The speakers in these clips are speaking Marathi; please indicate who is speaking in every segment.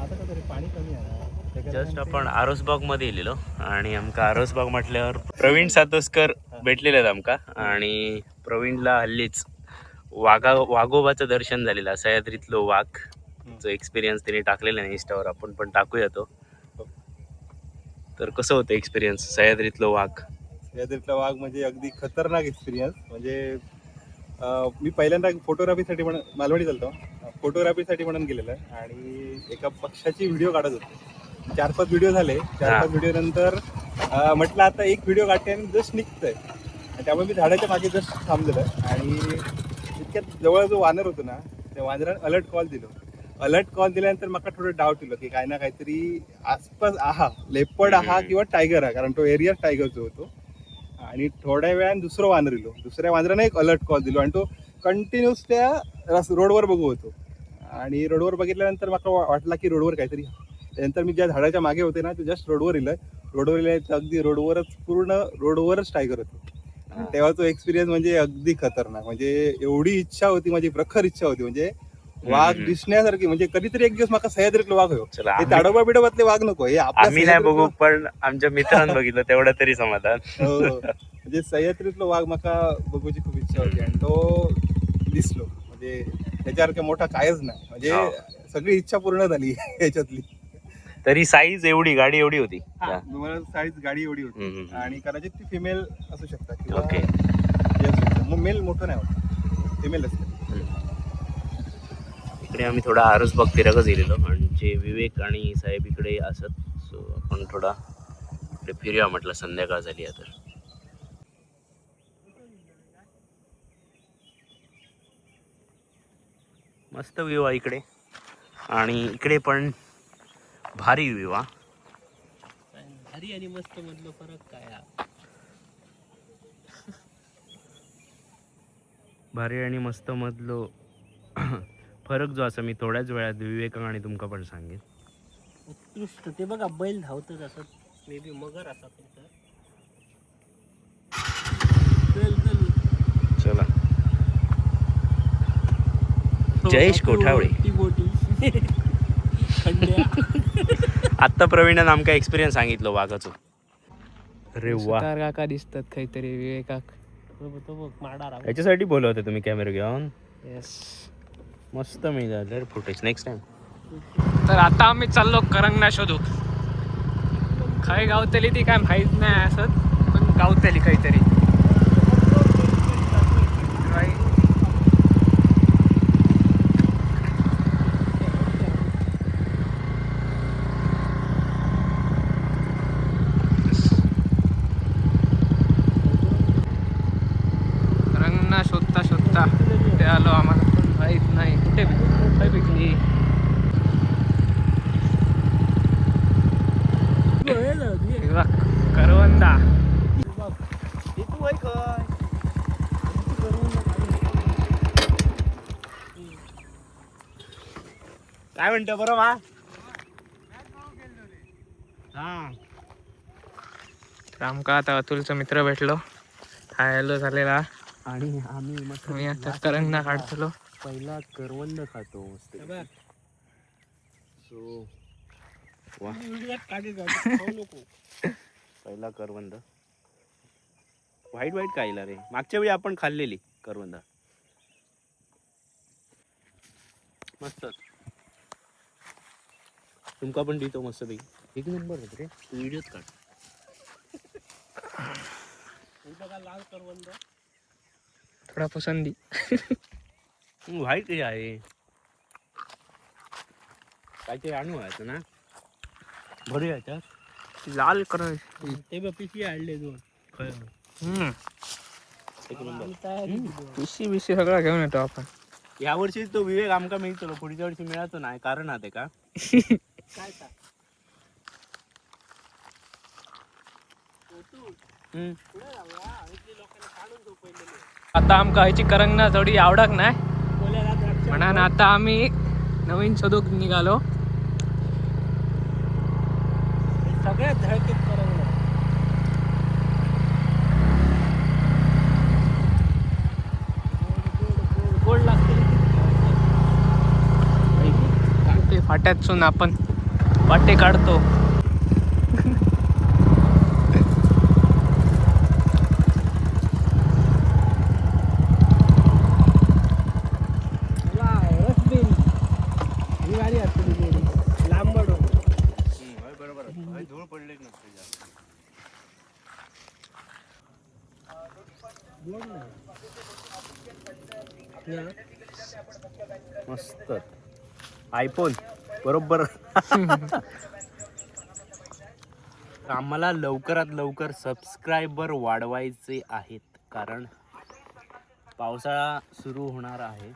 Speaker 1: पाणी कमी आहे.
Speaker 2: जस्ट आपण आरोसबाग मध्ये गेलेलो आणि आमका आरोसबाग म्हटल्यावर प्रवीण सातोस्कर भेटलेले आहेत आमका. आणि प्रवीणला हल्लीच वाघोबाचं दर्शन झालेलं सह्याद्रीतलो वाघ जो एक्सपिरियन्स त्यांनी टाकलेला आहे इंस्टावर, आपण पण टाकूया तो. तर कसं होतं एक्सपिरियन्स सह्याद्रीतलो वाघ?
Speaker 1: सह्याद्रीतला वाघ म्हणजे अगदी खतरनाक एक्सपिरियन्स. म्हणजे मी पहिल्यांदा फोटोग्राफीसाठी म्हणून मालवणी चालतो, फोटोग्राफीसाठी म्हणून गेलेलं आहे आणि एका पक्षाची व्हिडिओ काढत होतो. 4-5 व्हिडिओ झाले. 4-5 व्हिडिओ नंतर म्हटलं आता एक व्हिडिओ काढते आणि जस्ट निघतंय. त्यामुळे मी झाडाच्या मागे जस्ट थांबलेलं आणि इतक्यात जवळ जो वानर होतो ना, त्या वानरानं अलर्ट कॉल दिलो. अलर्ट कॉल दिल्यानंतर मला थोडं डाऊट दिलं की काय ना काहीतरी आसपास आहा, लेपर्ड आहा किंवा टायगर आहे, कारण तो एरिया टायगरचा होतो. आणि थोड्या वेळाने दुसरं वानर दिलो. दुसऱ्या वानराने एक अलर्ट कॉल दिलो आणि तो कंटिन्यूस त्या रोडवर बघू होतो. आणि रोडवर बघितल्यानंतर मला वाटला की रोडवर काहीतरी. त्यानंतर मी ज्या झाडाच्या मागे होते ना, ते जस्ट रोडवर इलं अगदी रोडवरच टायगर होतो. आणि तेव्हा तो एक्सपिरियन्स म्हणजे अगदी खतरनाक. म्हणजे एवढी इच्छा होती, माझी प्रखर इच्छा होती म्हणजे वाघ दिसण्यासारखी. म्हणजे कधीतरी एक दिवस मला सह्याद्रीतलो वाघ हो, हे ताडोबा बिडोबातले वाघ नको, हे
Speaker 2: आम्ही नाही बघू पण आमच्या मित्रांनी बघितलं तेवढं तरी समाधान.
Speaker 1: म्हणजे सह्याद्रीतलो वाघ मला बघूची खूप इच्छा होती आणि तो दिसलो. म्हणजे त्याच्यासारखा मोठा कायच नाही. म्हणजे सगळी इच्छा पूर्ण झाली याच्यातली.
Speaker 2: तरी साईज एवढी, गाडी एवढी होती,
Speaker 1: साईज गाडी एवढी होती. आणि कदाचित ती फिमेल असू शकतात.
Speaker 2: ओके,
Speaker 1: मग मेल मोठं नाही होत, फिमेल असते.
Speaker 2: इकडे आम्ही थोडा आरोसबाग फिरकच गेलेलो आणि जे विवेक आणि साहेब इकडे असत. सो आपण थोडा इकडे फिरूया म्हटलं, संध्याकाळ झाली आहे तर. मस्त व्ह्यू आहे इकडे आणि इकडे पण भारी व्ह्यू हा.
Speaker 3: भारी आणि मस्त मधलं फरक काय?
Speaker 2: भारी आणि मस्त मधलो फरक जो असा मी थोड्याच वेळात विवेक आणि तुमका पण सांगेन.
Speaker 3: उत्कृष्ट ते बघा, बैल धावतच असत, मे बी मगर असा.
Speaker 2: चला, जयेश कोठावळे. आत्ता प्रवीणानं आमका एक्सपिरियन्स सांगितलं वाघाचं. अरे वा,
Speaker 3: काका दिसतात काहीतरी विवेकाक.
Speaker 2: याच्यासाठी बोलवते तुम्ही कॅमेरा घेऊन?
Speaker 3: येस,
Speaker 2: मस्त मिळालं फुटेज नेक्स्ट टाइम.
Speaker 3: तर आता आम्ही चाललो करंगना शोधू. काय गावतली ती काय माहीत नाही असत, पण गावतली काहीतरी. करंगना शोधता शोधता कुठे आलो आम्हाला पण माहीत नाही. कुठे पिकली करवंदा.
Speaker 2: काय म्हणतो बरोबर? हा,
Speaker 3: तर आमका आता अतुलचा मित्र भेटलो, हाय हॅलो झालेला.
Speaker 2: आणि आम्ही
Speaker 3: आता करंगना काढतलो.
Speaker 2: पहिला करवंद खातो मस्त. सो पहिला करवंद व्हाईट खायला रे. मागच्या वेळी आपण खाल्लेली करवंद मस्त. तुमका पण देतो मस्त पैकी, एक नंबर रे. तू व्हिडिओच काढ.
Speaker 3: लाल करवंद थोडा पसंदी.
Speaker 2: व्हाईट आहे, काहीतरी आणू आहे ना, भरूया याच्यात.
Speaker 3: लाल करवंद
Speaker 2: ते पिशी आणले दोन. एक नंबर.
Speaker 3: पिशी बिशी सगळा घेऊन येतो आपण.
Speaker 2: या वर्षी तो विवेक आमका मिळतो, पुढच्या वर्षी मिळातो नाही. कारण आहे का
Speaker 3: आता आमका ह्याची करंगना थोडी आवडक नाही म्हणून आता आम्ही नवीन शोधूक निघालो. सगळ्यात धडकीत करंगना. गोड लागते फाट्यातून आपण वाटे काढतो.
Speaker 2: धूळ पडलेच नसते जास्त. मस्त आयफोन बरोबर. आम्हाला लवकरात लवकर सबस्क्रायबर वाढवायचे आहेत, कारण पावसाळा सुरू होणार आहे.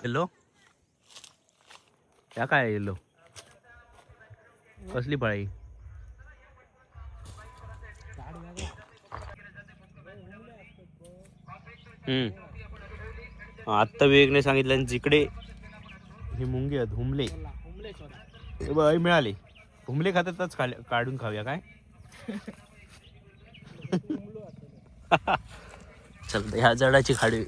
Speaker 2: येलो या काय येलो कसली फळी. आत्ता विवेकने सांगितलं जिकडे हे मुंगे आहेत हुमले मिळाले. हुमले खात्यातच काढून खाऊया काय. चल ह्या झाडाची खाडी.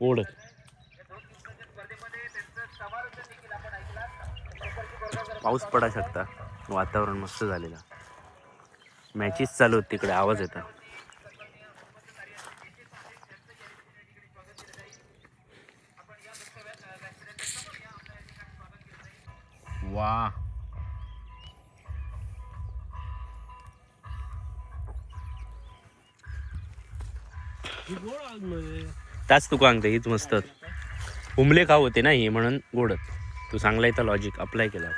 Speaker 2: ओढ पाऊस पडा शकता. वातावरण मस्त झालेलं. मॅचेस चालू आहेत तिकडे आवाज येतात. वा त्याच तुका सांगते हीच मस्त. हुमले खाऊ होते ना ही म्हणून गोडत. तू चांगला इथं लॉजिक अप्लाय केला.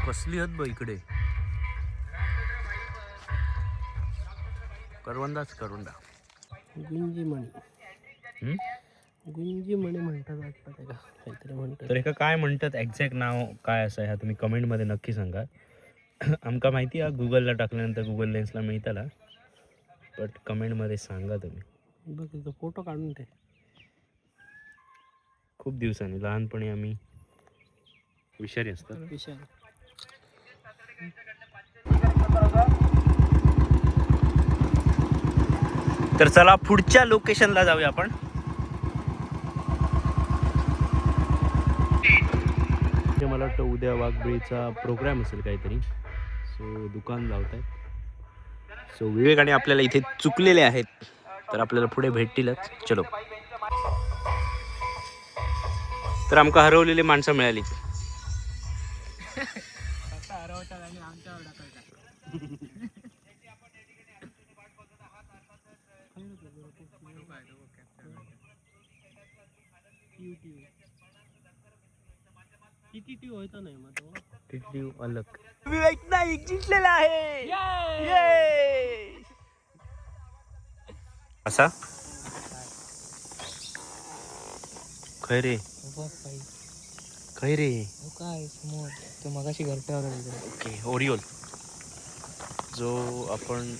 Speaker 2: कसली आहेत बघ इकडे. करवंदाच करवंदा.
Speaker 3: गुंजी म्हणे म्हणतात वाटतं त्याला काहीतरी म्हणतात.
Speaker 2: तर एका काय म्हणतात एक्झॅक्ट नाव काय असं ह्या तुम्ही कमेंटमध्ये नक्की सांगा. आमका माहिती आहे गुगलला टाकल्यानंतर गुगल लेन्सला मिळताला, बट कमेंटमध्ये सांगा तुम्ही.
Speaker 3: बघ तिथं फोटो काढून ते.
Speaker 2: खूप दिवसांनी लहानपणी आम्ही विषारी असतात. तर चला पुढच्या लोकेशनला जाऊया आपण. मला वाटतं उद्या वाघबिळीचा प्रोग्राम असेल काहीतरी, सो दुकान लावत आहेत. सो विवेक आणि आपल्याला इथे चुकलेले आहेत, तर आपल्याला पुढे भेटतीलच. चलो. तर आमका हरवलेली माणसं मिळाली.
Speaker 3: किती होता नाही मग
Speaker 2: अलग विवेक नाही जिंकलेला आहे. असा खैरे खैरे
Speaker 3: काय समोर तो मगाशी घरट्यावर.
Speaker 2: ओके ओरिओल जो आपण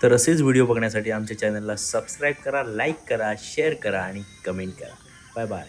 Speaker 2: तर असेच व्हिडिओ बघण्यासाठी आमच्या चॅनलला सबस्क्राईब करा, लाईक करा, शेअर करा आणि कमेंट करा. Bye bye.